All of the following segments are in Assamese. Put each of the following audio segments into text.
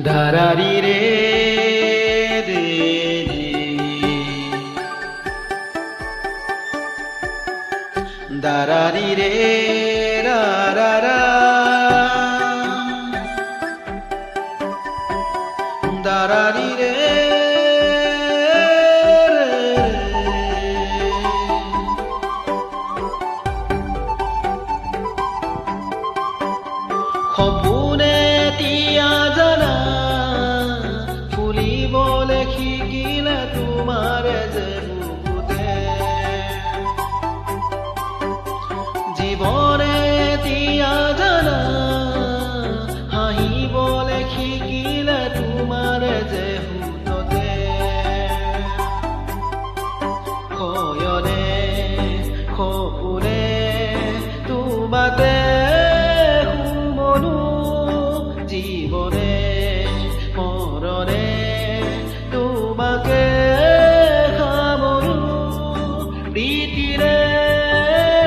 দাৰাৰি ৰে ৰে দাৰাৰি ৰে ৰা ৰা ৰা দাৰাৰি ৰে সপোনে তিয়া জানা ফুলিবলে শিকিলে তোমাৰে যে বুকুতে জীৱনে তিয়া জানা হাঁহিবলে শিকিলে তোমাৰে যে হুততে শয়নে সপোনে তোমাতে জীবনে মৰণে তোমাকে সামৰো প্ৰীতিৰে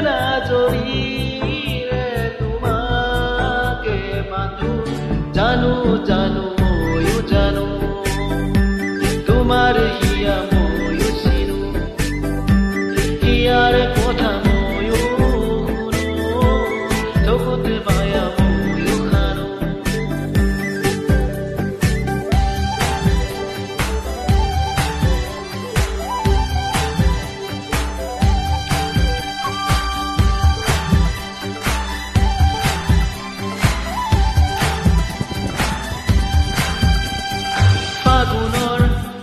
নাজৰিৰে তোমাকে বান্ধো জানো জানো ময়ো জানো তোমাৰ হিয়া ময়ো চিনো হিয়াৰ কথা ময়ো শুনো চকুতে মায়া ফাগুনৰ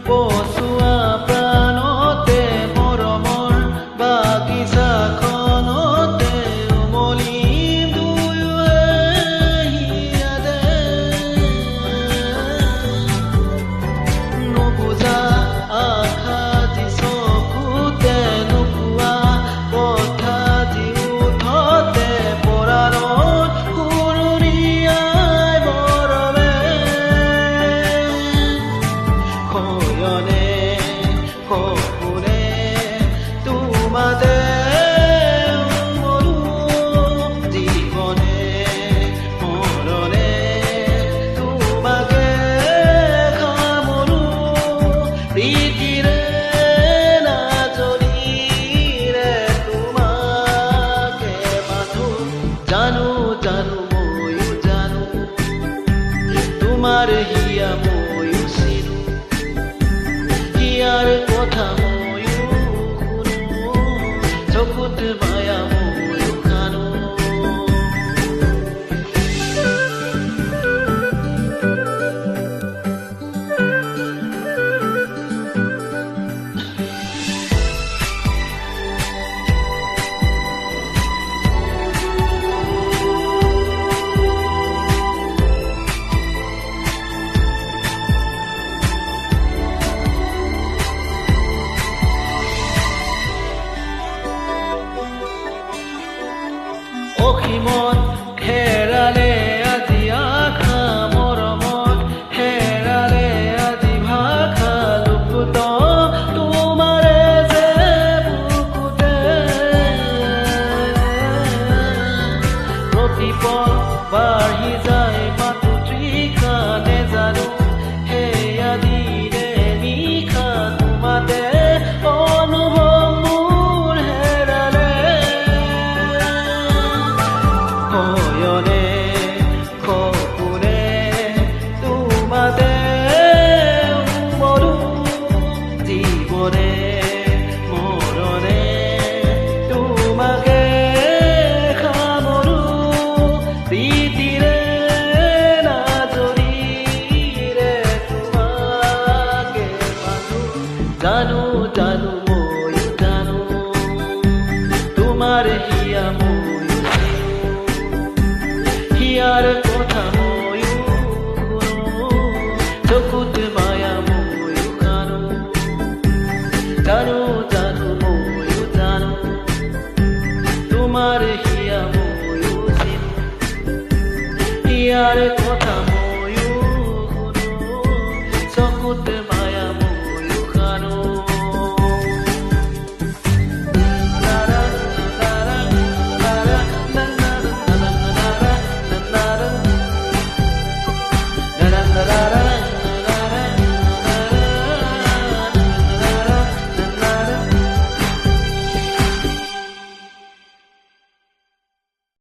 পচুৱা প্ৰাণতে মৰমৰ বাগিচাখনতে উমলি দুয়োৱে হিয়াদে নুবুজা আশা যি চকুতে নোপোৱা কথা যি উঠতে পৰাণত সুৰুৰিয়াই মৰমে শয়নে সপোনে তোমাতে মৰো জীৱনে মৰণে তোমাকে সামৰো প্ৰীতিৰে নাজৰিৰে তোমাকে বান্ধো জানো জানো ময়ো জানো তোমাৰ হিয়া ময়ো চিনো হিয়াৰ কথা ময়ো শুনো চকুত মায়া ময়ো কানো অসীমত হেৰালে আজি আশা মৰমত হেৰালে আজি ভাষা লুকুত তোমাৰে যে বুকুতে প্ৰতিপল বাঢ়ি যায় মাতো তৃষা নেজানো সেয়া দিনে নিশা তোমাতে অনুভৱ মোৰ হেৰালে শয়নে সপোনে তোমাতে মৰো জীৱনে মৰণে তোমাকে সামৰো প্ৰীতিৰে নাজৰিৰে তোমাকে বান্ধো জানো জানো ময়ো জানো তোমাৰ হিয়া ময়ো হিয়াৰ কথা ময়ো শুনো চকুত মায়া ময়ো কানো জানো জানো ময়ো জানো তোমাৰ হিয়া ময়ো চিনো হিয়াৰ কথা